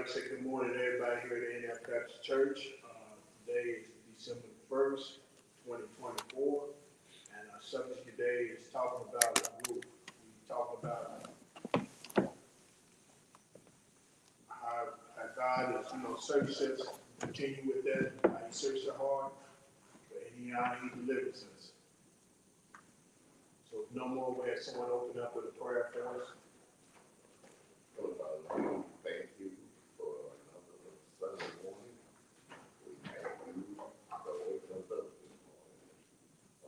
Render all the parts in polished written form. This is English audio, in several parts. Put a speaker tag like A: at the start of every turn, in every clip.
A: like to say good morning to everybody here at Antioch Baptist Church. Today is December 1st, 2024, and our subject today is talking about a roof. We talk about how God is, searches us, continue with that, how He searches our heart, and how He delivers us. So, if no more, we have someone open up with a prayer for us.
B: Thank you for another Sunday morning. We thank you for waking us up this morning,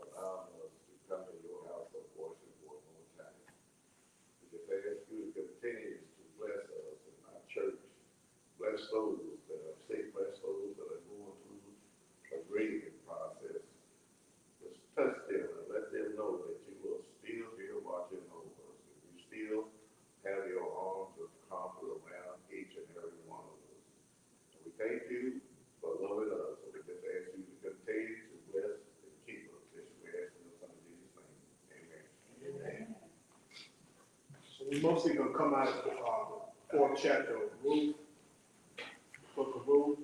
B: allowing us to come to your house of worship one more time. We just ask you to continue to bless us in our church. Bless those that are sick, bless those that are going through a grieving process. Just touch them and let them know that you are still here watching over us. And you still have your arms of comfort around each and every one of us. And we thank you for loving us. So we just ask you to continue to bless and keep us. This we ask in the Son of Jesus' name. Amen. Amen.
A: So we're mostly going to come out of the fourth chapter of Ruth, book of Ruth.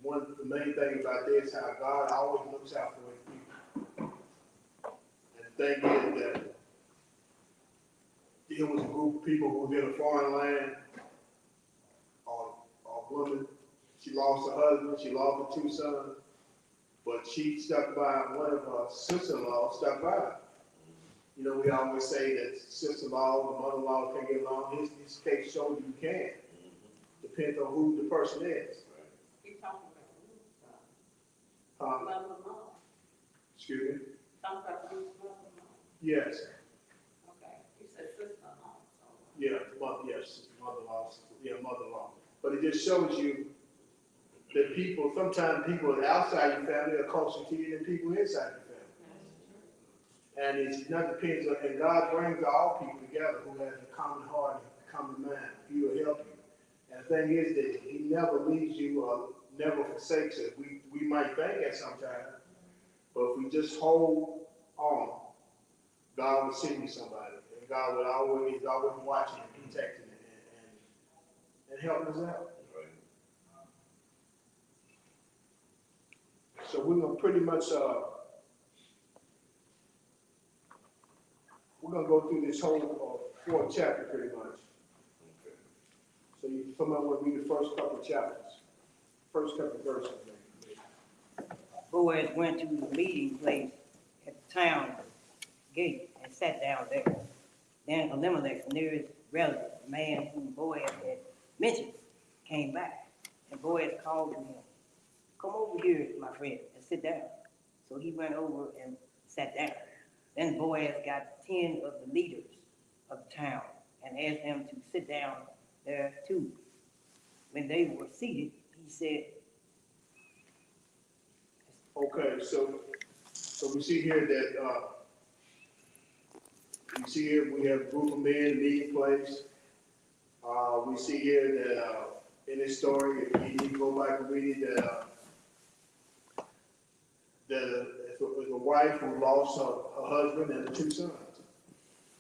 A: One of the main things about this is how God always looks out for His people. And the thing is that it was a group of people who was in a foreign land. A woman, she lost her husband, she lost her two sons, but she stuck by one of her sister-in-law, stuck by her. You know, we always say that sister-in-law and mother-in-law can get along. This case shows you can. Depends on who the person is.
C: You're talking about mother-in-law.
A: Excuse me?
C: Talking about mother-in-law.
A: Yes.
C: Okay. You said sister-in-law.
A: Yeah, yes, mother-in-law. Yeah, mother-in-law. But it just shows you that people, sometimes people outside your family are closer to you than people inside your family. And it's not depends on, and God brings all people together who has a common heart and a common mind. He will help you. And the thing is that He never leaves you or never forsakes us. We might think that sometimes, but if we just hold on, God will send you somebody. And God will always watching and protecting and helping us out. So we're gonna pretty much we're gonna go through this whole fourth chapter pretty much.
B: Okay.
A: So you somebody want to read the first couple of chapters, first couple of verses.
D: Boaz went to the meeting place at the town gate and sat down there. Then Elimelech, the nearest relative, the man whom Boaz had mentioned, came back. And Boaz called to him, "Come over here, my friend, and sit down." So he went over and sat down. Then Boaz got 10 of the leaders of the town and asked them to sit down there too. When they were seated, he said,
A: Okay, so we see here that we have a group of men in the meeting place. We see here that in this story, if you need to go back and read it, that it was a wife who lost her husband and the two sons.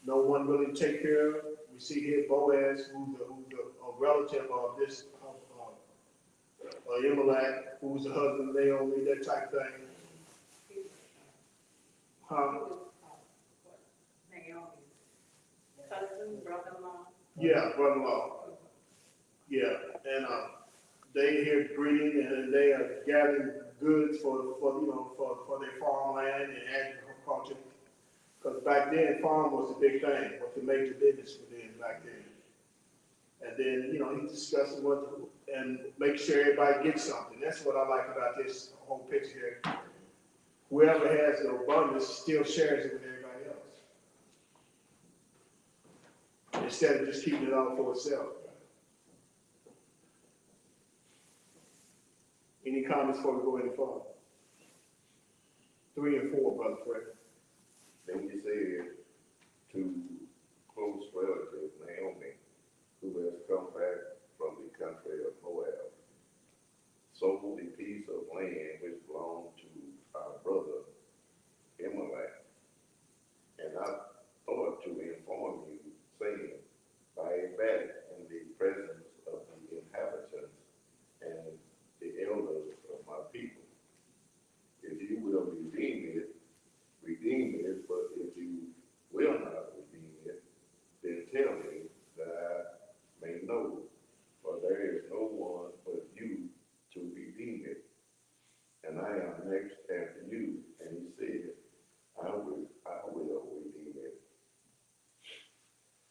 A: No one really take care of her. We see here Boaz, who's a relative of this Elimelech, who's the husband of Naomi, that type of thing.
C: Naomi's husband, brother-in-law.
A: Yeah, brother-in-law. Yeah, and they here breeding and they are gathering goods for their farmland and agriculture. Because back then, farm was the big thing, was the major business for them back then. And then, he's discussing and make sure everybody gets something. That's what I like about this whole picture here. Whoever has the abundance still shares it with everybody else. Instead of just keeping it all for itself. Any comments before we go any further? 3 and 4, Brother Fred.
B: Then he said to close relative Naomi, who has come back from the country of Moab, sold a piece of land which belonged to our brother Elimelech. And I thought to inform you, saying, buy it back in the presence of the inhabitants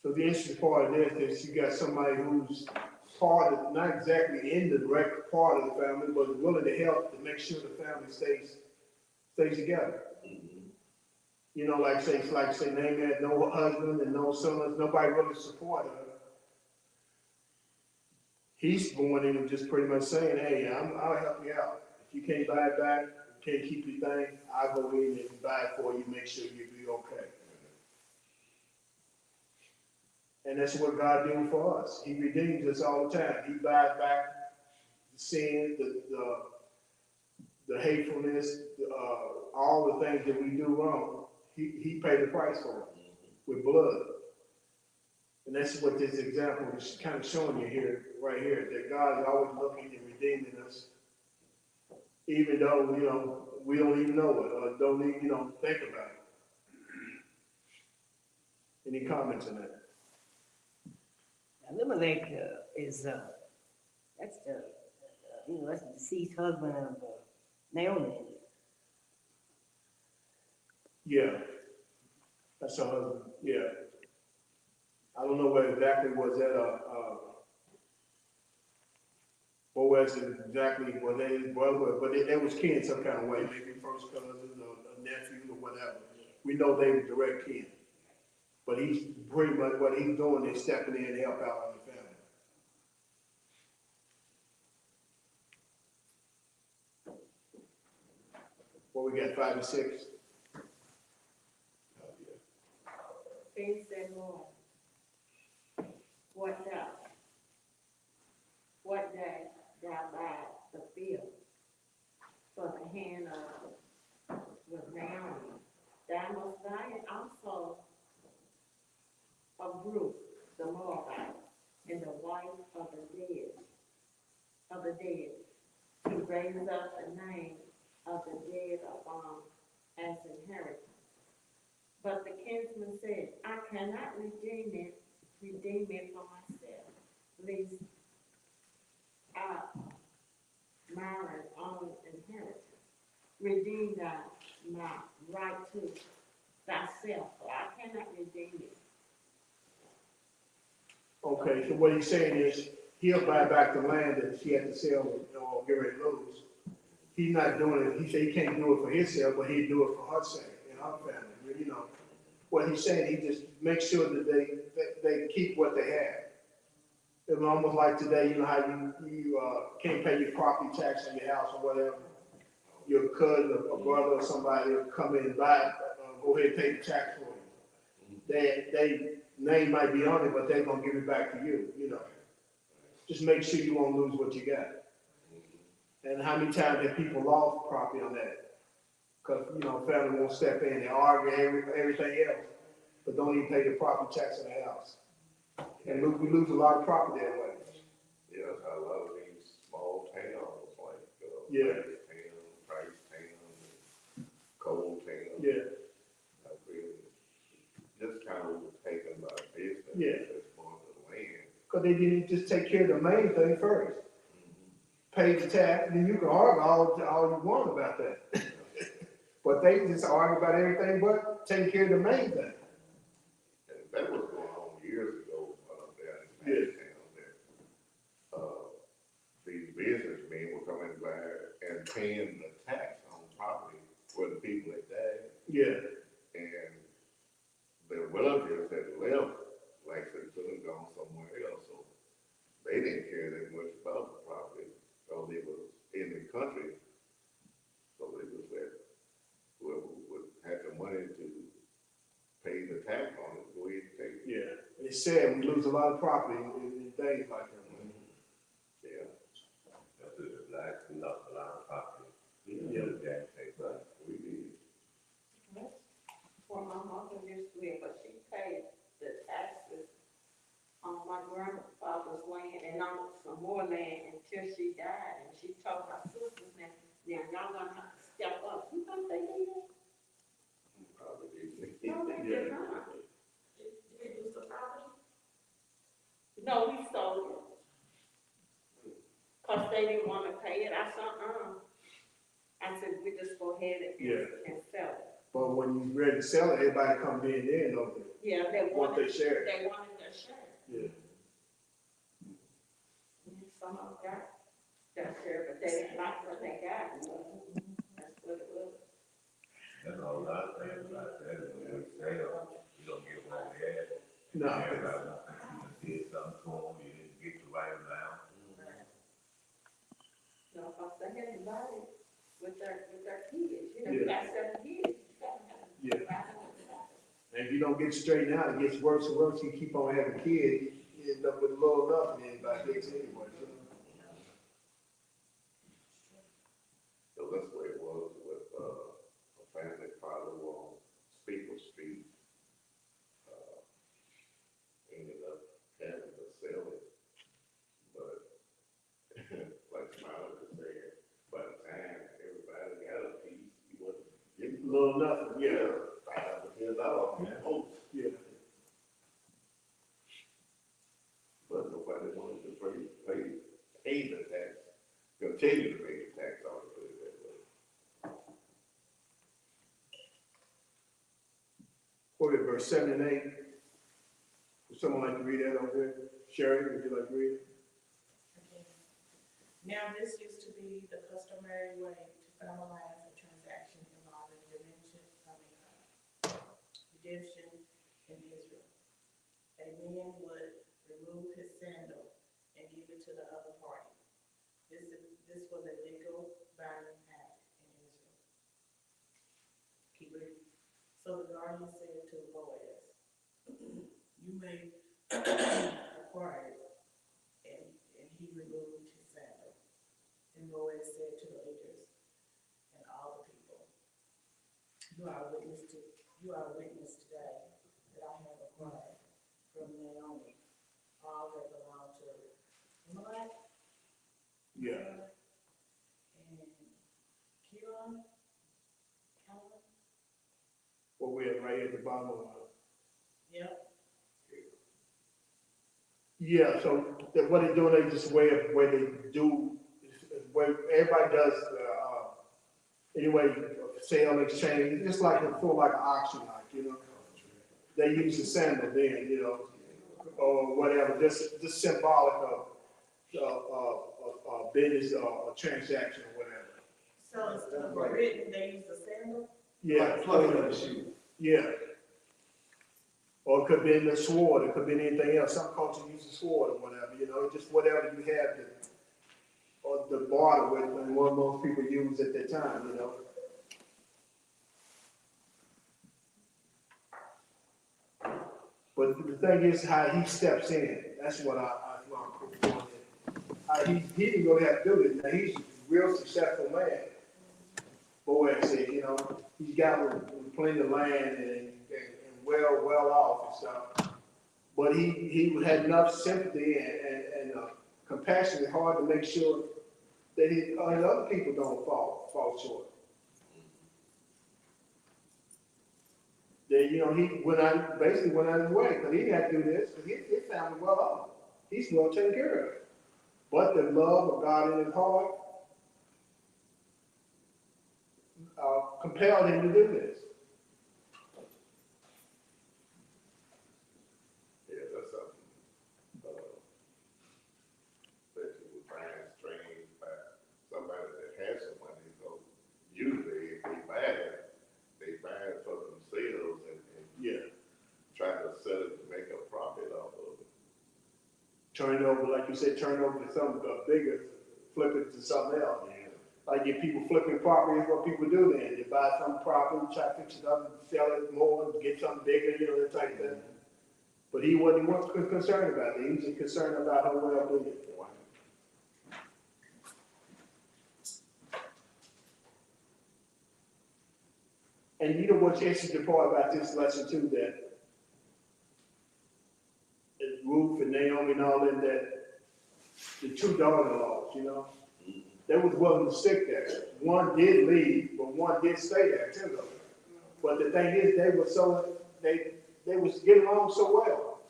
A: So the interesting part of this is you got somebody who's part of, not exactly in the direct part of the family, but willing to help to make sure the family stays together. You know, like say name that, no husband and no sons, nobody really support her. He's going in and just pretty much saying, hey, I'll help you out. If you can't buy it back, you can't keep your thing, I'll go in and buy it for you, make sure you'll be okay. And that's what God doing for us. He redeems us all the time. He buys back the sin, the hatefulness, all the things that we do wrong. He paid the price for it with blood. And that's what this example is kind of showing you here, right here, that God is always looking and redeeming us, even though, you know, we don't even know it or don't even, you know, think about it. Any comments on that?
D: Elimelech is, that's the, that's the deceased husband of Naomi.
A: Yeah. That's her husband, yeah. I don't know where exactly was that, Boaz exactly, was that his brother, but they was kin some kind of way, maybe first cousins or a nephew or whatever. We know they were direct kin. But he's pretty much, what he's doing is stepping in to help out on the family. What we got, 5 and 6?
C: Then said, Lord, what day thou buy the field for the hand with Naomi, thou must buy it also of Ruth the Moabite, and the wife of the dead, to raise up the name of the dead upon as inheritance. But the kinsman said, I cannot redeem it for myself, lest I marry own inheritance. Redeem thou my right to thyself, for I cannot redeem it.
A: Okay, so what he's saying is, he'll buy back the land that she had to sell or get ready to lose. He's not doing it, he said he can't do it for himself, but he'd do it for her sake and her family, you know. What he's saying, he just makes sure that they keep what they have. It's almost like today, you know how you can't pay your property tax on your house or whatever. Your cousin or brother or somebody will come in and buy it, go ahead and pay the tax for you. They name might be on it, but they're gonna give it back to you, you know. Just make sure you won't lose what you got. And how many times have people lost property on that? Because, you know, family won't step in, they argue everything else, but don't even pay the property tax on the house. And look, we lose a lot of property that way.
B: Yeah, that's how a lot of these small towns, like,
A: Yeah.
B: Price Town, Coal Town.
A: Yeah,
B: Have really just kind of taken by business.
A: Yeah.
B: As far as the land.
A: because they didn't just take care of the main thing first. Pay the tax, then you can argue all you want about that. But they just argue about everything but taking care of the main thing.
B: And that was going on years ago, down in
A: Yeah.
B: Antioch that, these businessmen were coming back and paying the tax on property for the people that died.
A: Yeah,
B: And their relatives had left, like they could have gone somewhere else, so they didn't care that much about the property, because it was in the country. So they just let whoever would have the money to pay the tax on it, go ahead and take it.
A: yeah. It's sad, we lose a lot of property in things like that.
B: Yeah.
E: That's it, like, lost a lot of property.
A: Yeah.
B: Right, we did.
C: Well, my mother used to live, but she paid the taxes on my grandfather's land and on some more land until she died. And she told my sisters, now y'all gonna have to step up. You think they did that?
B: Probably did.
C: No, they
A: Yeah.
C: did not. Did he lose the property? No, he sold it. Cause they didn't wanna pay it. I said, I said, we just go ahead and
A: Yeah.
C: and sell it.
A: But when you ready to sell it, everybody comes in there and over.
C: Yeah, they
A: what
C: wanted,
A: they share.
C: they wanted their share.
A: Yeah.
C: Some of them got their share, but they didn't like what they got. That's what it was.
E: That's all I think about that, when we sell, you don't get what we had.
A: No.
E: Everybody wants to see something to them, you didn't get the right amount.
C: No, because they had to buy it with their kids, you know,
A: Yeah.
C: you got 7 kids.
A: Yeah. And if you don't get straightened out, it gets worse and worse. You keep on having kids, you end up with little enough, and anybody gets anyway. You know?
B: So that's where it was with, a family probably on Speaker Street. Ended up having to sell it, but like Smiley was saying, by the time everybody got a piece, you wasn't getting
A: Little nothing. Yeah.
B: $5 man. Oh,
A: Yeah.
B: but nobody wanted to pay the tax, continue to pay the tax on it, put it that way.
A: Quote it, verse 7 and 8. Would someone like to read that over there? Sherry, would you like to read it?
F: Okay. Now, this used to be the customary way to finalize a transaction involving redemption in Israel. A man would remove his sandal and give it to the other party. This was a legal binding act in Israel. Keep reading. So the guardian said to Boaz, "You may acquire it." And he removed his sandal. And Boaz said to the leaders and all the people, You are a witness today that I have acquired from Naomi all that belonged to Elimelech
A: Yeah.
F: and Kiron, Calvin.
A: Well, we're right at the bottom of it.
F: Yep.
A: Yeah, so what they're doing, they just way of where they do, where everybody does, anyway, sale exchange, just like for like an auction, like, you know. They use the sandal then, you know, or whatever, just symbolic of business or transaction or whatever.
F: So instead of a written, they use the sandal?
A: Yeah. Yeah. Or it could be in the sword, it could be anything else, some culture uses sword or whatever, you know, just whatever you have to, or the barter with, and what most people use at that time, you know. But the thing is how he steps in, that's what I'm put on it. He didn't go have to do this, now he's a real successful man. Boaz said, you know, he's got plenty of land and well off and stuff. But he had enough sympathy and compassion and heart to make sure that other people don't fall short. That, you know, he basically went out of his way, because he had to do this, because his family well off. He's well taken care of. But the love of God in his heart compelled him to do this.
B: Yeah, that's something, especially with buying strange by somebody that has some money, so usually if they buy it for themselves and
A: Yeah.
B: try to sell it to make a profit off of it.
A: Turn it over, like you said, turn it over to something bigger, flip it to something else.
B: Yeah.
A: Like if people flipping property, what people do then, they buy some property, try to fix it up and sell it more, get something bigger, you know, that type of thing. But he wasn't concerned about it, he was just concerned about her well-being. And you know what's interesting part about this lesson too, that Ruth and Naomi and all that the two daughter-in-laws, you know, they was willing to stick there. One did leave, but one did stay there too, though. But the thing is, they was getting along so well.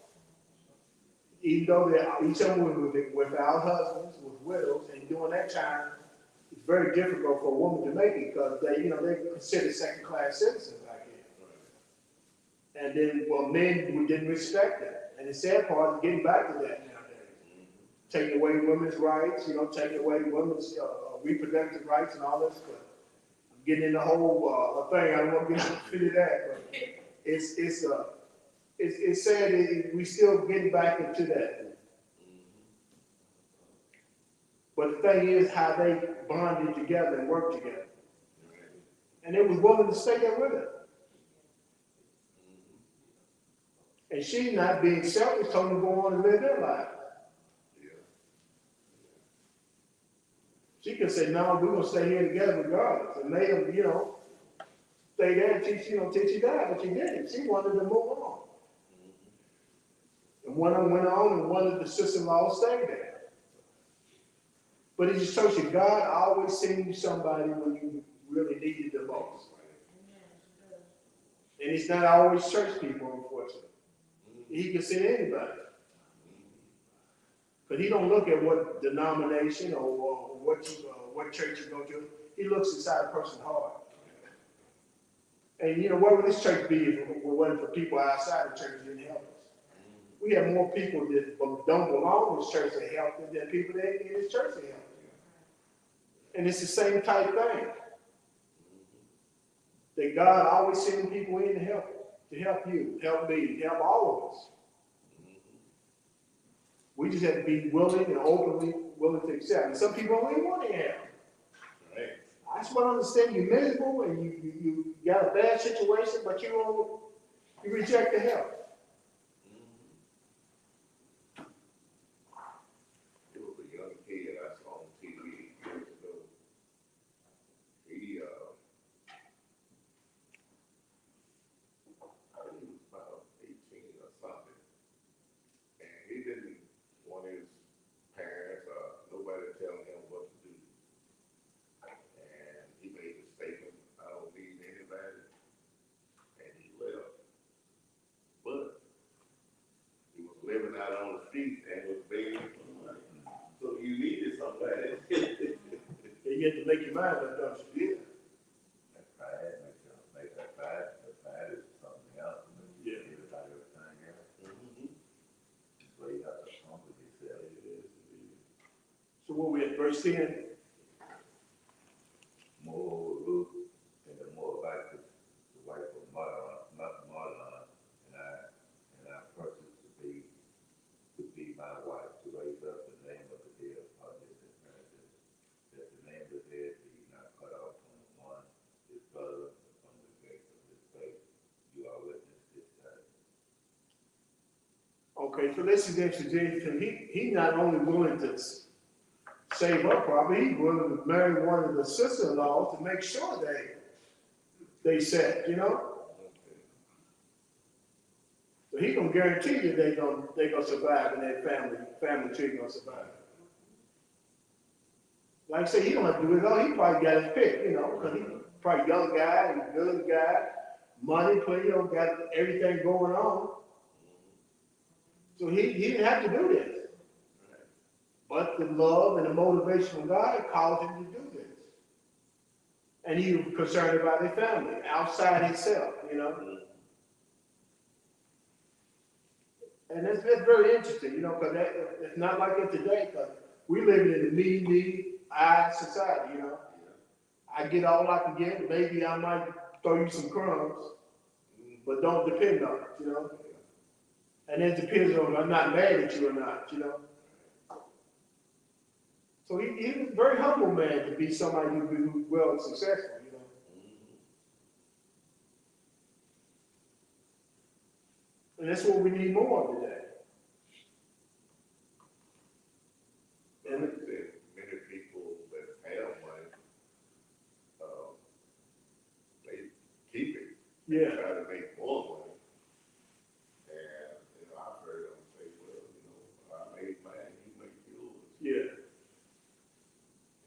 A: Even though each of them was without husbands, was widows, and during that time, it's very difficult for a woman to make it, because they considered second-class citizens back And then, well, men who didn't respect that. And the sad part is getting back to that nowadays. Taking away women's rights, taking away women's reproductive rights and all this stuff. I'm getting in the whole thing. I don't want to get into that, but it's sad that we still getting back into that. But the thing is how they bonded together and worked together. And they was willing to stay there with her. And she, not being selfish, told them to go on and live their life. She could say, no, we're going to stay here together regardless. And made them, stay there until she died. But she didn't. She wanted to move on. And one of them went on, and one of the sister-in-law stayed there. But it just shows you, God always sends you somebody when you really need it the most. And it's not always church people, unfortunately. He can send anybody. But he don't look at what denomination or what church you go to. He looks inside a person's heart. And what would this church be if it wasn't for people outside the church that didn't help us? We have more people that don't belong to this church that help us than people that in this church that help us. And it's the same type thing. That God always sends people in to help us, to help you, help me, help all of us. We just have to be willing and openly willing to accept. And some people don't even want to help.
B: Right.
A: I just want to understand you're miserable and you got a bad situation, but you reject the help.
B: There was a young kid I saw on TV years ago. He, I think he was about 18 or something. And he didn't want his parents or nobody telling him what to do. And he made the statement, I don't need anybody. And he left. But he was living out on the street and was begging for money. So you needed somebody.
A: You have to make your mind up, don't you?
B: Yeah.
E: That pride makes that pride. The pride is something else.
A: Yeah.
E: Everybody everything else.
B: Mm-hmm.
E: So you have to humble yourself.
A: So what we at verse 10?
E: More Luke, and the more about the wife of Marlon, and I purchased to be my wife, to raise up the name of the dead upon his inheritance, that the name of the dead be not cut off from one his brother from the grace of his faith. You are witness this time.
A: Okay, so this is interesting. He not only willing to save her property, he's willing to marry one of the sister-in-laws to make sure they set, So he gonna guarantee you they gonna survive and that family tree gonna survive. Like I say, he don't have to do it all. He probably got his pick, because he's probably a young guy, he's a good guy, money, plenty, got everything going on. So he didn't have to do this. But the love and the motivation from God caused him to do this. And he was concerned about his family, outside himself, And that's very interesting, because it's not like it today, because we live in a me, I society, I get all I can get, maybe I might throw you some crumbs, but don't depend on it, And it depends on if I'm not mad at you or not, So he was a very humble man to be somebody who's well and successful, And that's what we need more of today.
B: And many people that have money, they keep it.
A: Yeah.
B: Try to make more money. And, I've heard them say, well, I made mine, you make yours.
A: Yeah.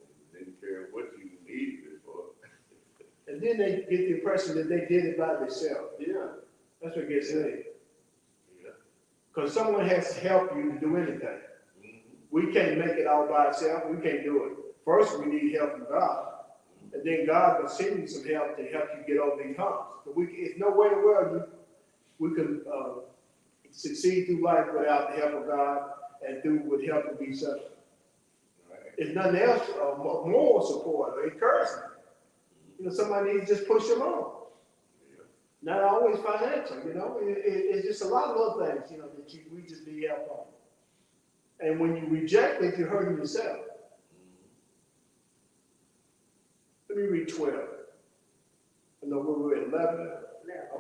B: And didn't care what you needed it for.
A: And then they get the impression that they did it by themselves.
B: Yeah.
A: That's what gets me.
B: Yeah.
A: Because someone has to help you to do anything.
B: Mm-hmm.
A: We can't make it all by ourselves. We can't do it. First, we need help from God. And then God will send you some help to help you get over these humps. But it's no way in the world we can, succeed through life without the help of God and through with help to be such. If nothing else, moral support or encouragement. You know, somebody needs to just push them on. Not always financial, you know. It's just a lot of little things, you know, that we just need help on. And when you reject it, you're hurting yourself. Let me read 12. I know we were at 11.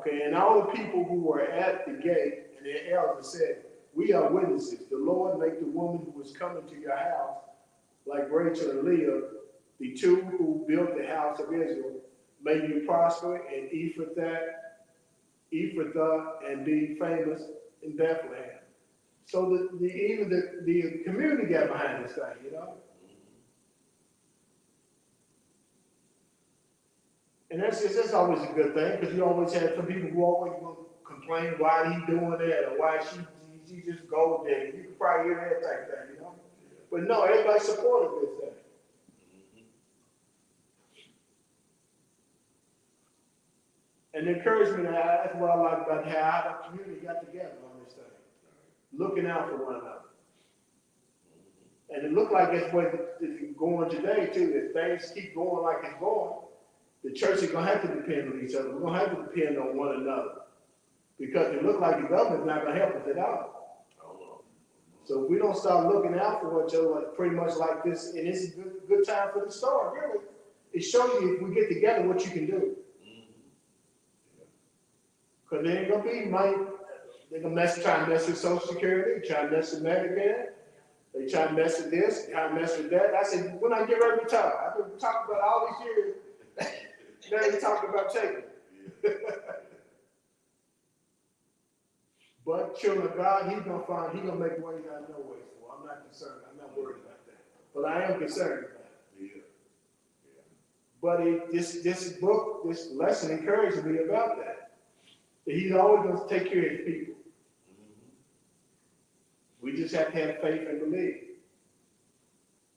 A: Okay, and all the people who were at the gate and their elders said, we are witnesses. The Lord make the woman who was coming to your house, like Rachel and Leah, the two who built the house of Israel, may you prosper in Ephrathah and be famous in Bethlehem. So even the community got behind this thing, you know. And that's always a good thing, because you always have some people who always will complain why he doing that or why she just gold digging. You can probably hear that type thing, you know. But no, everybody supported this thing. And the encouragement, that's what I like about how the community got together on this thing, looking out for one another. And it looked like that's what it's going today too. If things keep going like it's going, the church is going to have to depend on each other. We're going to have to depend on one another, because it looks like the government's not going to help us at all. So if we don't start looking out for each other, pretty much like this, and it's a good time for the start, really. It shows you if we get together what you can do. Because there ain't going to be money. They're going to try and mess with Social Security, try and mess with Medicare. They try and mess with this, try and mess with that. I said, when I get ready to retire, I've been talking about all these years. Now you're talking about taking. But children of God, he's gonna make ways out of no ways for. I'm not concerned. I'm not worried about that. But I am concerned about it. But this book, this lesson encourages me about that. That he's always going to take care of his people. We just have to have faith and believe.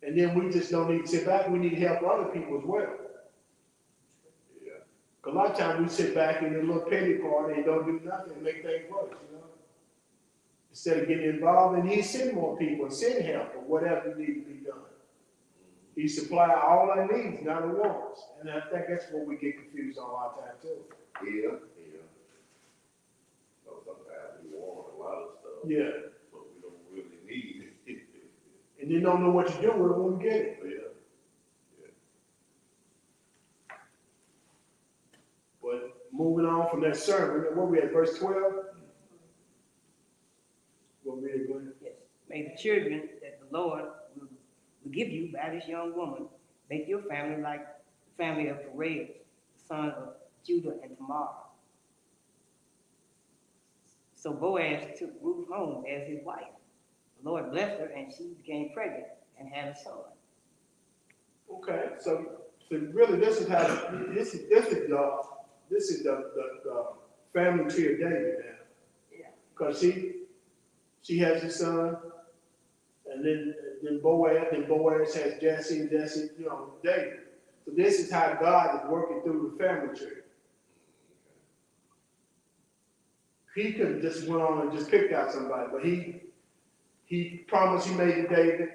A: And then we just don't need to sit back. We need to help other people as well. A lot of times we sit back in a little pity party and don't do nothing and make things worse, you know. Instead of getting involved, and he send more people, send help, or whatever needs to be done. He supply all our needs, not our wants. And I think that's what we get confused on a lot of time too.
B: Yeah. So sometimes we want a lot of stuff.
A: Yeah.
B: But we don't really need it.
A: And you don't know what to do with it when we get it. But moving on from that sermon, what we at, verse 12? What we at, Glenn?
D: Yes. May the children that the Lord will give you by this young woman make your family like the family of Perez, the son of Judah and Tamar. So Boaz took Ruth home as his wife. The Lord blessed her, and she became pregnant and had a son.
A: Okay, so really, this is how this is the family tree of David now.
C: Yeah.
A: Because she has a son, and then Boaz has Jesse, and Jesse, you know, David. So this is how God is working through the family tree. He could have just went on and just picked out somebody, but he promised he made it David,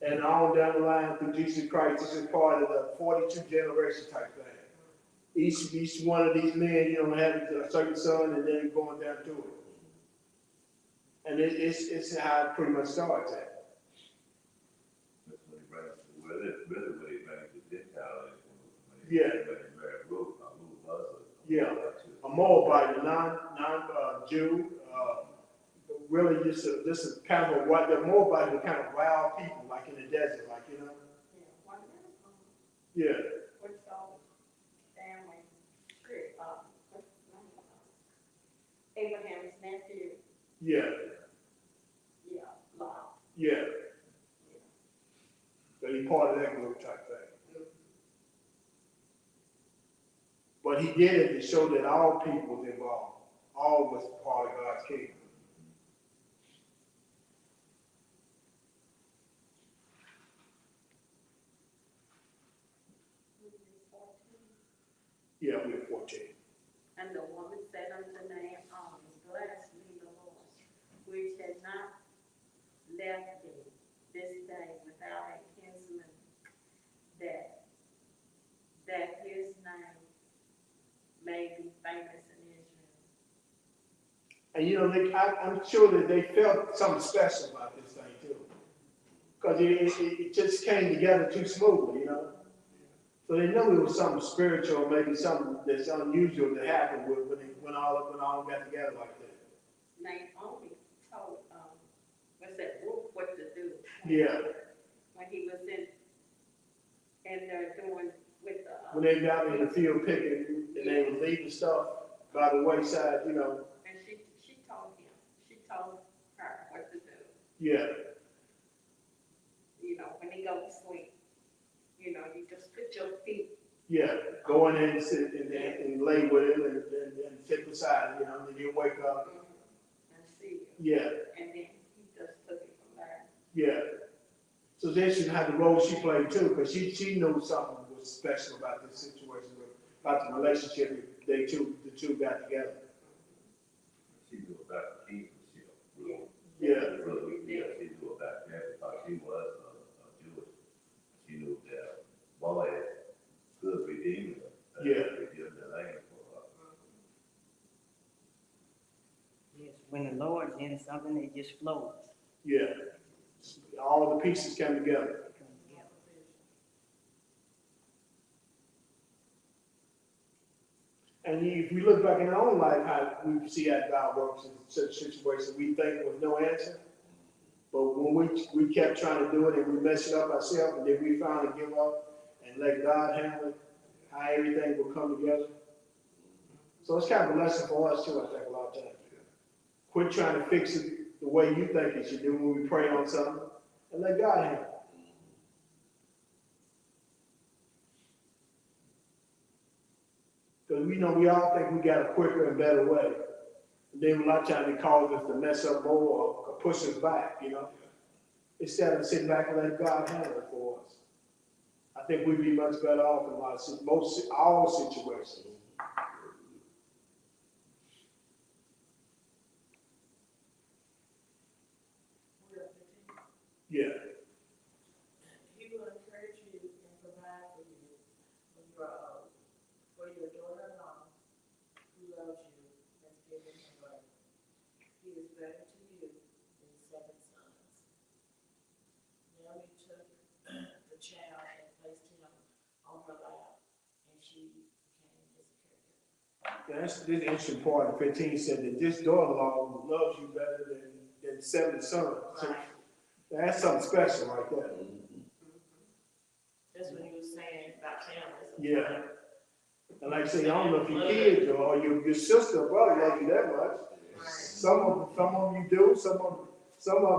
A: and on down the line through Jesus Christ. This is part of the 42 generation type thing. Each one of these men, you know, having a certain son, and then going down to it. And it's how it pretty much starts at.
E: That's when he brings, well, it's really what he brings the Gentile in.
A: Yeah.
E: When he married Ruth, husband.
A: Yeah. A Moabite, non-Jew, really just a kind of what the Moabite were kind of wild people, like in the desert, like, you know. Yeah.
C: What's all family? What's his name? Abraham's nephew.
A: Yeah.
C: Yeah, Lot.
A: Yeah. So he part of that group type thing. But he did it to show that all people was involved. All was part of God's kingdom. Yeah, we're 14.
C: And the woman said unto
A: And you know, I'm sure that they felt something special about this thing too. Because it just came together too smoothly, you know. So they knew it was something spiritual, maybe something that's unusual that happened when all got together like that.
C: Naomi told, what's that, Ruth what to do.
A: Yeah.
C: When he was in there doing with the.
A: When they got in the field picking and they were leaving stuff by the wayside, you know.
C: And she told her what to do.
A: Yeah.
C: You know, when he go to sleep, you know, you just put your feet.
A: Yeah. Go in there and sit and lay with him and sit beside him, you know, and then he'll wake up.
C: And see you.
A: Yeah.
C: And then he just took it from there.
A: Yeah. So then she had the role she played too, because she knew something was special about this situation, about the relationship the two got together.
E: She knew about the kingship.
A: Yeah.
E: Yeah, she knew about that because she was Jewish. She knew that Boaz could redeem her.
A: Yeah.
E: Redeem the land for her.
D: Yes, when the Lord's in something, it just flows.
A: Yeah. All the pieces came together.
D: It comes together.
A: And if we look back in our own life, how we see how God works in such situations, we think with no answer. But when we kept trying to do it and we messed it up ourselves, and then we finally give up and let God handle it, how everything will come together. So it's kind of a lesson for us too, I think, a lot of times. Quit trying to fix it the way you think it should do when we pray on something, and let God handle it. Because we all think we got a quicker and better way. And then a lot of times it causes us to mess up more or push us back, you know. Instead of sitting back and letting God handle it for us. I think we'd be much better off in all situations. Yeah.
F: He will encourage you and provide for you when you are old. For your daughter-in-law, who loves you, has given him birth. He is better to you than 7 sons. Naomi took the child and placed him on her lap, and she became his caregiver.
A: That's this interesting part of 15 said that this daughter-in-law loves you better than 7 sons. So that's something special right there.
F: That's what he was saying about families.
A: Yeah. And like I say, I don't know if your kids or your sister or brother love you that much.
F: Right.
A: Some of them you do, some of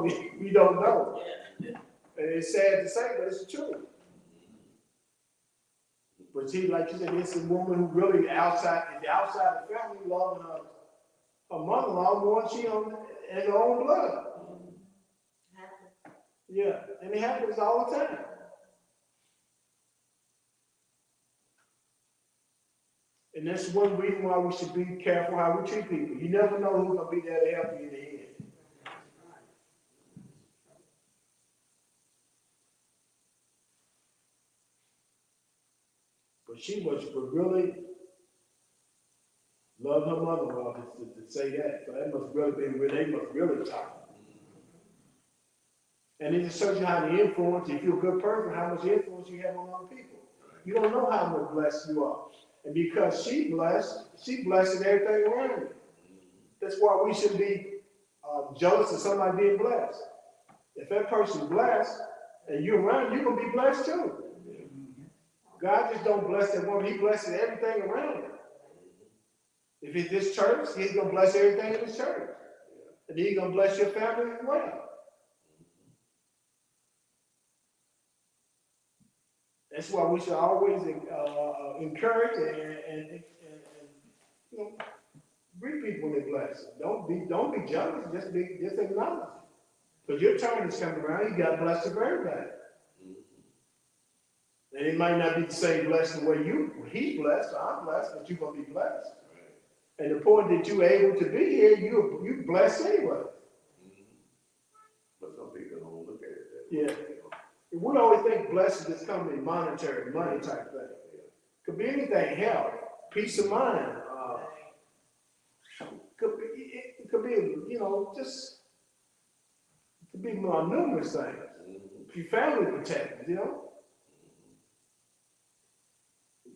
A: them you don't know.
F: Yeah.
A: And it's sad to say, but it's the truth. But see, like you said, it's a woman who really outside the family, loving her mother-in-law more than she in her own blood.
F: Happens.
A: Yeah, and it happens all the time. And that's one reason why we should be careful how we treat people. You never know who's gonna be there to help you in the end. But she was really love her mother-in-law to say that. So that must really be they must really talk. And it just shows you how the influence, if you're a good person, how much influence you have on other people. You don't know how much blessed you are. And because she blessed everything around her. That's why we should be jealous of somebody being blessed. If that person's blessed and you're around, you're going to be blessed too. God just don't bless that woman. He blesses everything around her. If it's this church, he's going to bless everything in this church. And he's going to bless your family as well. That's why we should always encourage and you know, greet people when they're blessed. Don't be jealous. Just acknowledge it. Because your turn is coming around. You got blessed for everybody. And it might not be the same blessing the way he's blessed or I'm blessed, but you're gonna be blessed. And the point that you're able to be here, you blessed anyway.
B: But some people don't look at it that
A: Yeah.
B: way.
A: We always think blessing is coming in monetary, money type thing. Could be anything, health, peace of mind. It could be, you know, just, it could be more numerous things. Your family protected, you know?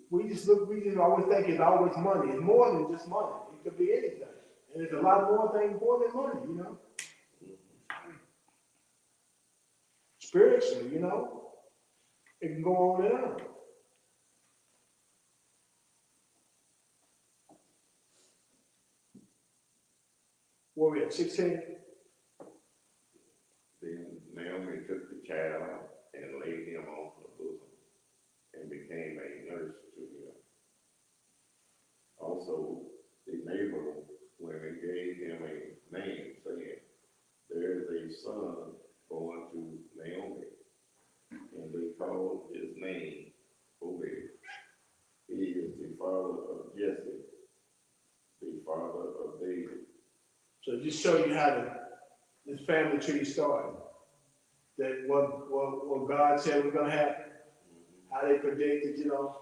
A: We just always think it's always money. It's more than just money. It could be anything. And there's a lot more things more than money, you know? Spiritually, you know? It can go on and on. Where we at, 16?
E: Then Naomi took the child and laid him on her bosom and became a nurse to him. Also, the neighbor women gave him a name, saying, there is a son born to Naomi, and they called his name Obed. He is the father of Jesse, the father of David.
A: So just show you how this family tree started. That what God said was gonna happen, how they predicted, you know,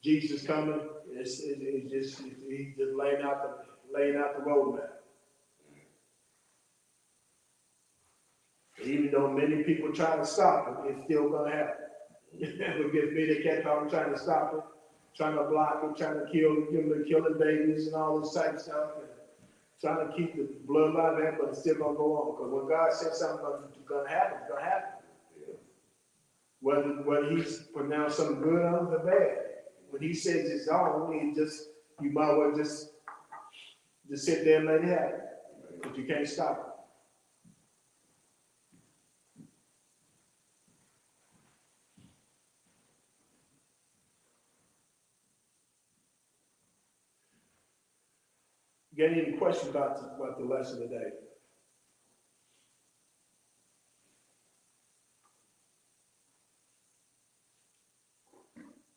A: Jesus coming. He's just laying out the roadmap. Even though many people try to stop it, it's still gonna happen. Because they kept on trying to stop it, trying to block it, trying to killing babies and all this type of stuff, and trying to keep the bloodline there, but it's still gonna go on. Because when God says something's gonna happen, it's gonna happen. Whether He's pronounced something good or bad. When He says it's on, you might well just sit there and let it happen. But you can't stop it. Got any questions about the lesson today?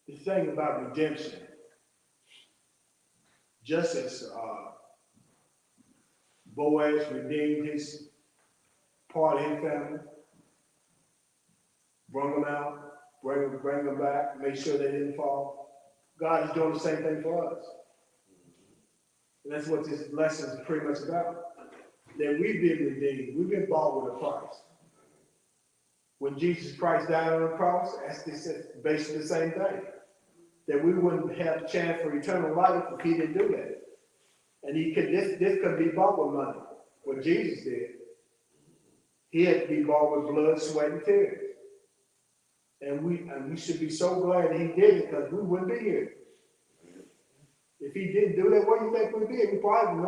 A: The thing about redemption, just as Boaz redeemed his part of his family, brought them out, bring them back, make sure they didn't fall. God is doing the same thing for us. And that's what this lesson is pretty much about. That we've been redeemed. We've been bought with a price. When Jesus Christ died on the cross, that's basically the same thing. That we wouldn't have a chance for eternal life if He didn't do that. And this could be bought with money. What Jesus did. He had to be bought with blood, sweat, and tears. And we should be so glad that He did it, because we wouldn't be here. If He didn't do that, what do you think we'd be? We probably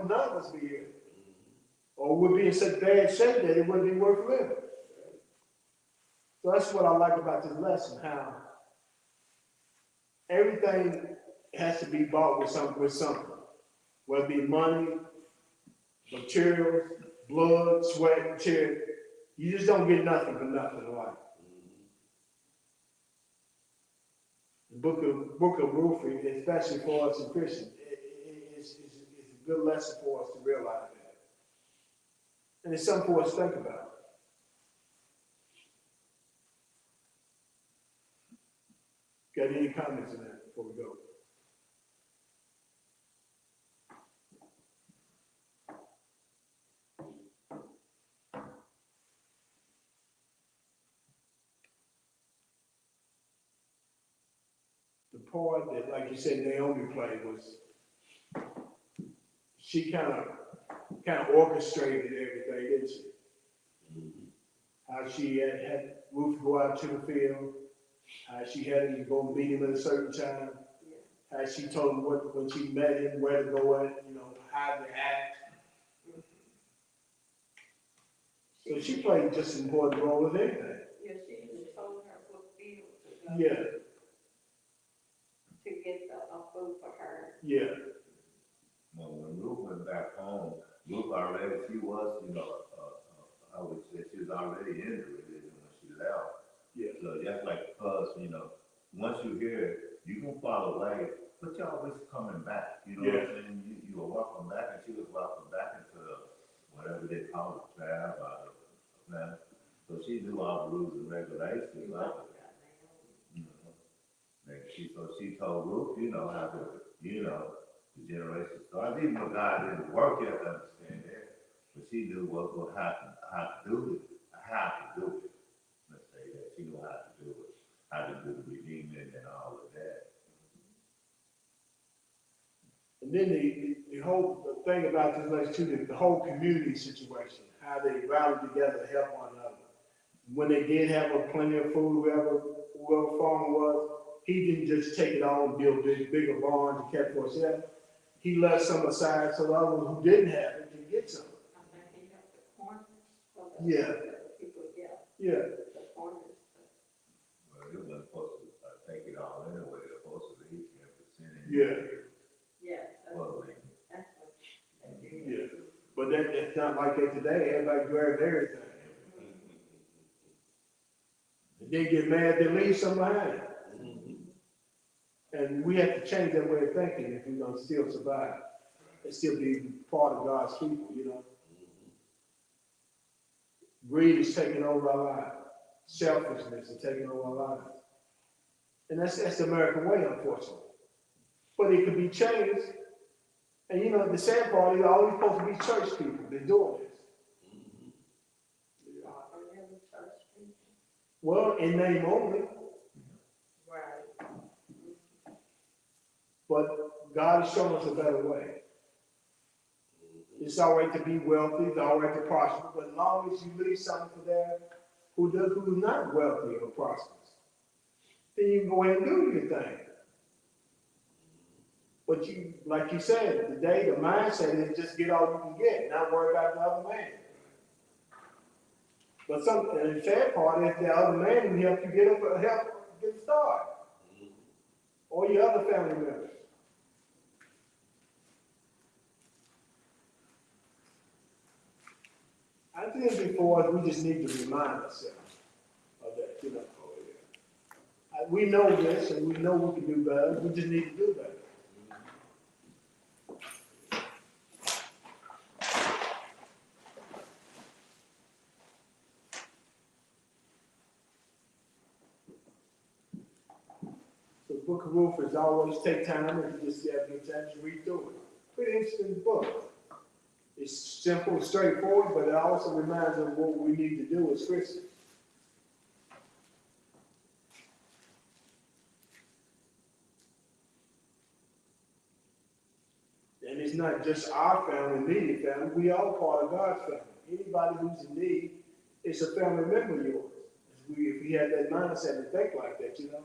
A: none of us be here. Or we'd be in such bad shape that it wouldn't be worth living. So that's what I like about this lesson, how everything has to be bought with something. Whether it be money, materials, blood, sweat, and tears. You just don't get nothing for nothing in life. The book of Ruth, especially for us as Christians, it's a good lesson for us to realize that. And it's something for us to think about. Got any comments on that before we go? The part that, like you said, Naomi played was she kind of orchestrated everything, didn't she? How she had Ruth go out to the field, how she had him to go meet him at a certain time, how she told him when she met him, where to go at, how to act. So she played just as important role as anything.
C: Yeah, she even told her what field to go
A: Yeah,
C: to get a food for her.
A: yeah,
E: No, when Ruth went back home, Ruth already, she was, I would say she was already in the religion when she left.
A: yeah.
E: So just like us, once you hear it, you can fall away, but you're always coming back, what I'm saying? You were welcome back, and she was welcome back into whatever they call it, tribe, man. So she knew all the rules and regulations of it. And she told Ruth, how to, the generation. So I think my God didn't work, you have to understand that. But she knew how to do it, how to do it. Let's say that she knew how to do it, how to do the redeeming and all of that.
A: And then the whole thing about this place too, the whole community situation, how they rallied together to help one another. When they did have a plenty of food, whoever farmer was, he didn't just take it all and build bigger barns and kept for himself. He left some aside so others who didn't have it can get some.
C: I think he got the corners for the
A: Yeah.
C: people,
A: Yeah.
C: the corners.
E: Well, it wasn't supposed to take it all anyway. They're supposed to leave 10% in
A: Yeah.
C: Yeah.
E: for the
C: That's what they did.
A: Yeah. But that's not like that today. Everybody grabs everything. And they get mad, they leave some behind. And we have to change that way of thinking if we're gonna still survive and still be part of God's people, you know. Greed is taking over our lives. Selfishness is taking over our lives. And that's the American way, unfortunately. But it can be changed. And you know, the sad part is always supposed to be church people that's doing this. Well, in name only.
F: Right.
A: But God is showing us a better way. It's all right to be wealthy, it's all right to prosper, but as long as you leave something for them who's not wealthy or prosperous, then you can go ahead and do your thing. But you, like you said, today the mindset is just get all you can get, not worry about the other man. But and the sad part is the other man can help you get started. Or your other family members. I think before us, we just need to remind ourselves of that, you know. We know this and we know we can do better. We just need to do better. So the Book of Ruth is always take time and you just have a good time to read through it. Pretty interesting book. It's simple and straightforward, but it also reminds us of what we need to do as Christians. And it's not just our family, immediate family. We all part of God's family. Anybody who's in need is a family member of yours. If we have that mindset and think like that, you know.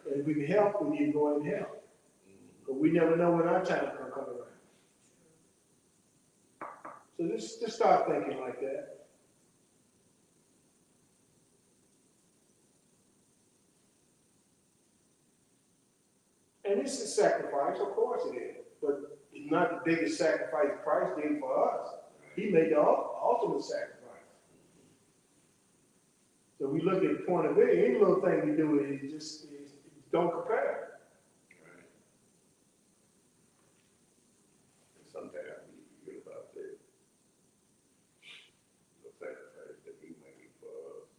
A: And if we can help, we need to go ahead and help. But we never know when our time is going to come around. So just start thinking like that. And it's a sacrifice, of course it is. But it's not the biggest sacrifice Christ did for us. He made the ultimate sacrifice. So we look at the point of view, any little thing we do is just don't compare.
B: Sometimes we forget about that. The sacrifice that he made for us.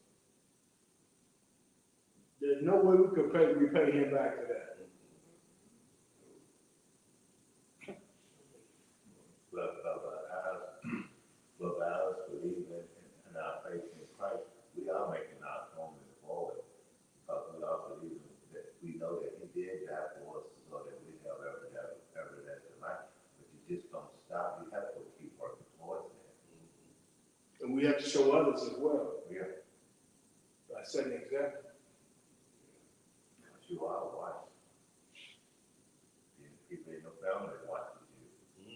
A: There's no way we could repay him back for that.
E: But by us believing in our faith in Christ, we are making our atonement forward. Because we are believing that we know that he did die for us so that we have everlasting life. But you just don't stop. You have to keep working towards that.
A: And we have to show others as well.
E: Yeah.
A: By setting an example.
E: But you are watching. People in your family watching you.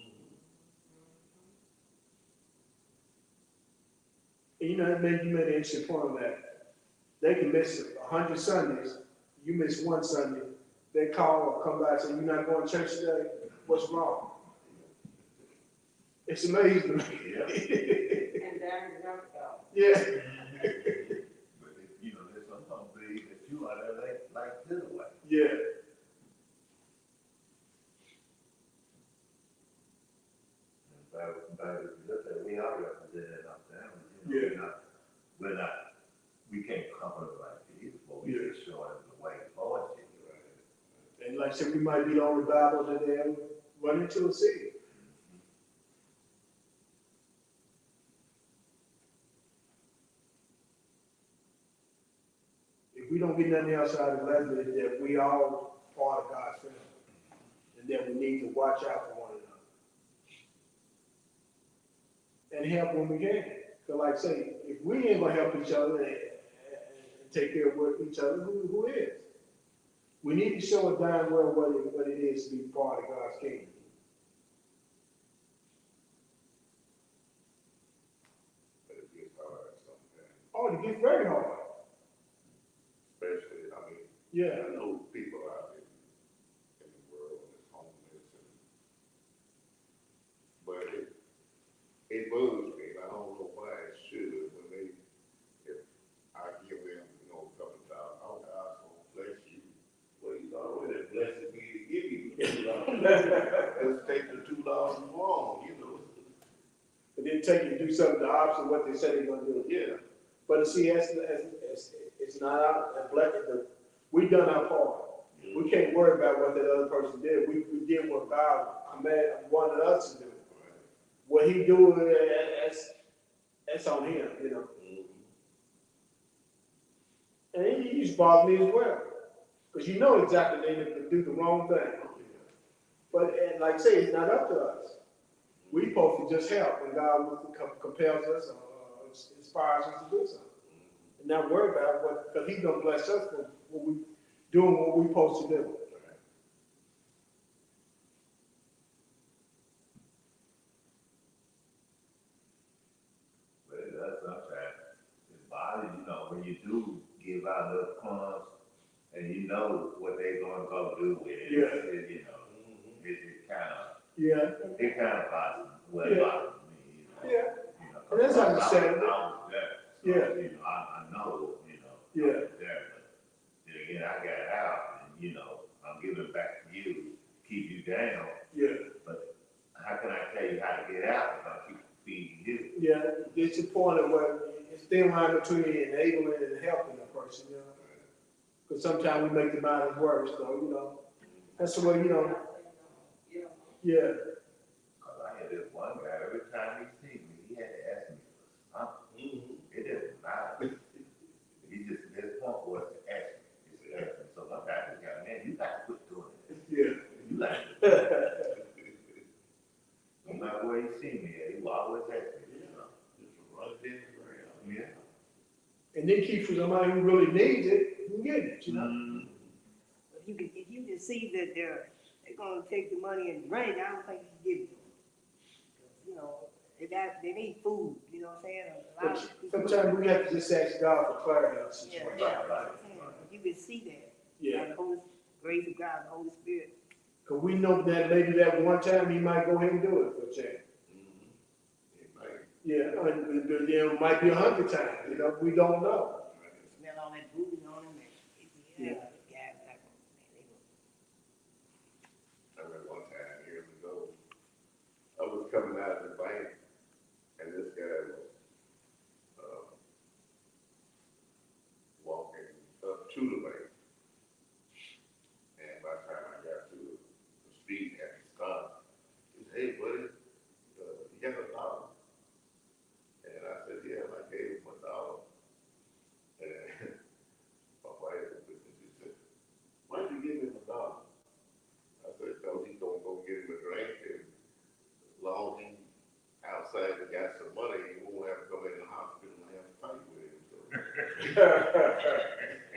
A: And you know, you made an interesting point on that. They can miss 100 Sundays. You miss one Sunday. They call or come by and say, you're not going to church today? What's wrong? It's amazing to me.
E: Yeah.
C: And there you go.
A: Yeah.
E: But you know, there's some believe that you are there like this way.
A: Yeah.
E: But we are representing our families.
A: Yeah.
E: We can't cover it like this, but we just showing the way forward.
A: And like I said, we might be the only Bible to them. run into a city. If we don't get nothing else out of the lesson, is that we all part of God's family, and that we need to watch out for one another and help when we can. Because, like I say, if we ain't gonna help each other and take care of each other, who is? We need to show it down well what it is to be part of God's kingdom.
B: But it gets hard sometimes,
A: Oh, it gets very hard.
B: especially, I mean,
A: Yeah.
B: I know people out in the world that's homeless and, but it bugs me, and I don't know why it should, when they, if I give them, a couple of thousand, oh, God's gonna bless you.
E: Well, he's already blessed me to give you
B: Let's take the $2 wrong,
A: But then take you to do something the opposite of what they said they're gonna do.
B: Yeah.
A: But see, it's not our, we done our part. We can't worry about what that other person did. We did what God wanted us to do. What he do, that's on him, And he used to bother me as well. Because you know exactly they did do the wrong thing. But like I say, it's not up to us. We supposed to just help when God compels us or inspires us to do something. And not worry about what, because he's going to bless us for what we doing what we supposed to do.
E: But it does sometimes. It's body, when you do give out those funds and you know what they're gonna go do with it.
A: Yeah.
E: It kind of bothers me.
A: Yeah. And
E: Cause
A: that's understandable.
E: I was there. So,
A: Yeah.
E: I know,
A: Yeah.
E: I was there, but then again, I got out and, I'm giving back to you, keep you down.
A: Yeah.
E: But how can I tell you how to get out if I keep feeding you?
A: Yeah. It's a point of where it's thin line between enabling and helping a person, Because sometimes we make the matters worse, so, that's the way, yeah.
E: Cause I had this one guy, every time he see me, he had to ask me for something. It didn't matter. His point was to ask me. He said, so one guy just got, man, you got to quit doing this.
A: Yeah.
E: You got to quit doing this. No matter where he see me, he will always ask me,
B: Just run it in the ground.
E: Yeah.
A: And then keep for somebody who really needs it, who get it,
D: But if you can see that they're gonna take the money and run it, I don't think you give it to them. They need food, you know what I'm saying? A lot of people-
A: Sometimes we have to just ask God for clarity on the
D: Yeah,
A: situation.
D: yeah, that's what I'm saying. But you can see that.
A: Yeah.
D: By the Holy grace of God, the Holy Spirit.
A: Because we know that maybe that one time he might go ahead and do it for a change.
B: It might,
A: Yeah, and there might be 100 times, we don't know.
D: Smell all that booty on them.
A: Yeah.
D: Yeah,
B: I remember one time years ago, I was coming out of the bank, and this guy was, walking up to the bank. And by the time I got to the street, and he stopped, he said, hey, buddy, you got $1? And I said, yeah, and I gave him $1. And my wife was with me, she said, why'd you give him $1? I said, no, he's gonna go get him a drink, and as long as he outside and got some money, he won't have to come in the hospital and have to fight with him, so.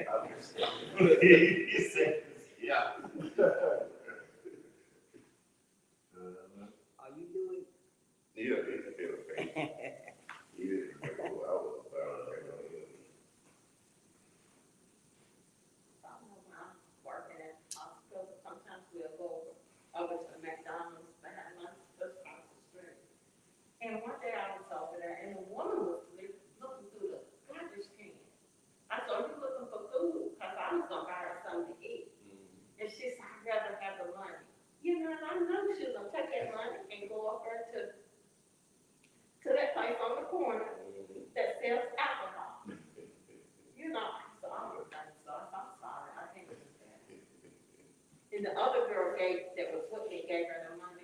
B: I just,
E: he said, yeah.
D: Are you doing?
B: yeah, it's still okay. He didn't know who I was about,
C: Working at hospital, sometimes we'll go over to McDonald's, they have lunch just across the street. And one day I was over there, and a woman was looking through the garbage can. I said, you looking for food? Because I was gonna buy her something to eat. And she said, I'd rather have the money. And I know she was gonna take that money and go over to that place on the corner that sells alcohol. So I was like, I'm sorry, I can't do that. And the other girl that was with me gave her the money.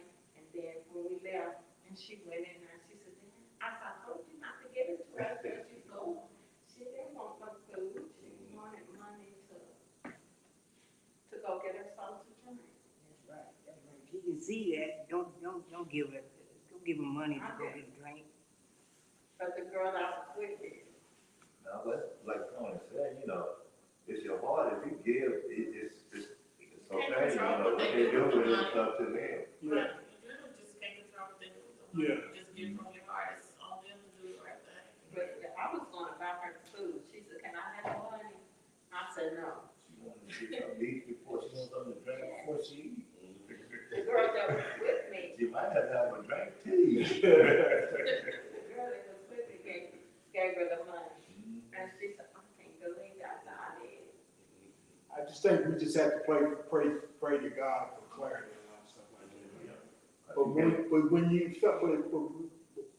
C: She didn't want no food, she wanted money to go get her something to drink.
D: That's right, that's right. If you can see that, don't give it, don't give them money to go get a drink.
C: But the girl that was with me,
E: Now, like Tony said, you know, it's your heart. If you give, it's okay. You know, what they do with it, it's up to them.
F: Right, you really just can't control what they do with the money.
A: Yeah.
F: Just give from your heart, it's on them to do the right thing.
C: but I was gonna buy her food, she said, can I have the money? I said, no.
E: She wanted to get something to eat before she wants something to drink before she eats.
C: The girl that was with me,
E: She might have to have a drink too.
C: the girl that was with me gave her the money. And she said, I can't believe that, I did.
A: I just think we just have to pray to God for clarity and all stuff like that. But when you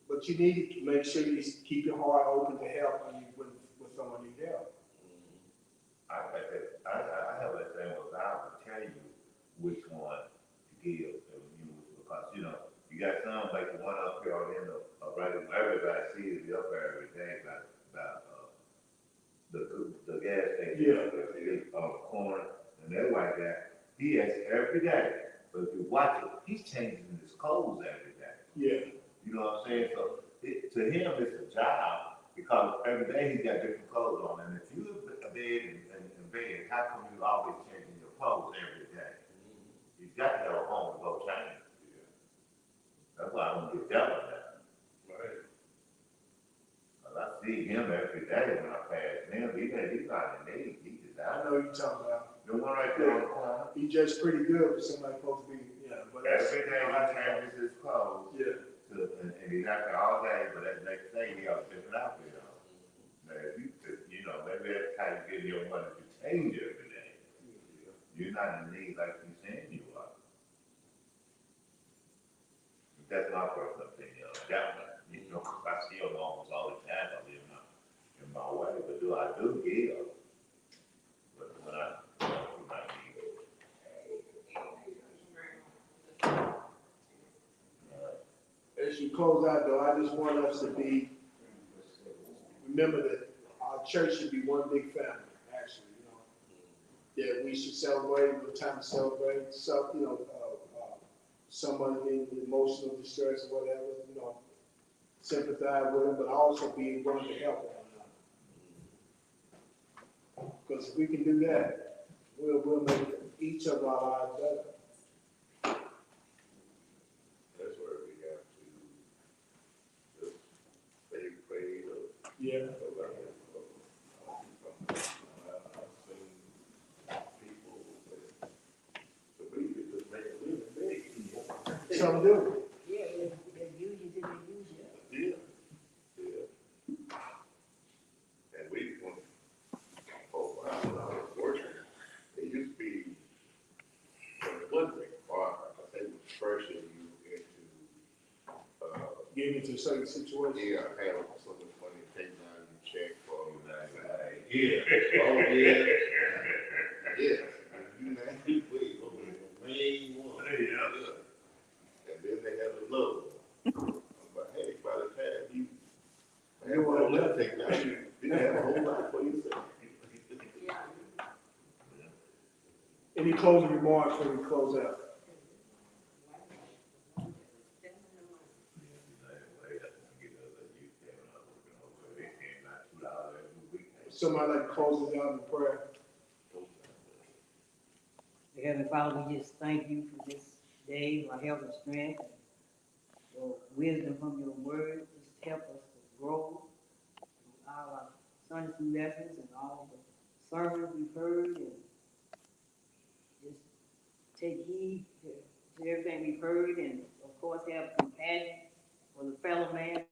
A: but you need to make sure you keep your heart open to help when someone needs help.
E: I have that thing where God will tell you which one to give, because you know you got some like the one up here on the end of right. Everybody sees it up there every day about the gas station up there, on the corner, and they're like that. He has it every day, but if you watch it, he's changing his clothes every day.
A: Yeah.
E: You know what I'm saying? So to him, it's a job because every day he's got different clothes on. And if you bed in bed, how come you always changing your clothes every day? You've got to have a home to go change. That's why I don't get that one now.
B: Right.
E: Cause I see him every day when I pass him. He's not in need. He just
A: I
E: out.
A: know you're talking about.
E: The one right there on the corner.
A: He just pretty good for somebody supposed to be, but that's.
E: Every day he changes his clothes.
A: Yeah.
E: And he's out there all day, but that next day he got a different outfit on. Now, if you know, maybe that's how you get your money to change every day. You're not in need like you saying you are. That's my personal opinion on that. You know, I see them almost all the time. I live in my way, but I do give. But when I might need it.
A: As you close out though, I just want us to remember that our church should be one big family, actually, that we should celebrate, the time to celebrate, someone in emotional distress or whatever, sympathize with them, but also be willing to help one another. Because if we can do that, we'll make each of our lives better.
B: That's where we have to just stay prayed up.
A: Yeah.
B: I've seen people that believe it just make a living big.
A: Some do.
D: Yeah, they use you till they use you.
B: Yeah. And when I was working, it used to be, when it wasn't required, I think it was first year you into,
A: Get into certain situations.
B: yeah, I had so much money to take down your check for you.
E: Yeah.
B: Oh, yeah. Yes. You know, please, main one.
E: Yeah.
B: And then they have the low. But hey, by the time you
A: You
B: have
A: wanna
B: all that taken out, you didn't have a whole lot for yourself.
C: Yeah.
A: Any closing remarks before we close out? Somebody like to close us out in prayer.
D: Heavenly Father, we just thank you for this day, for health and strength, for wisdom from your word. Just help us to grow through our Sunday school lessons and all the sermons we've heard, and just take heed to everything we've heard, and of course have compassion for the fellow man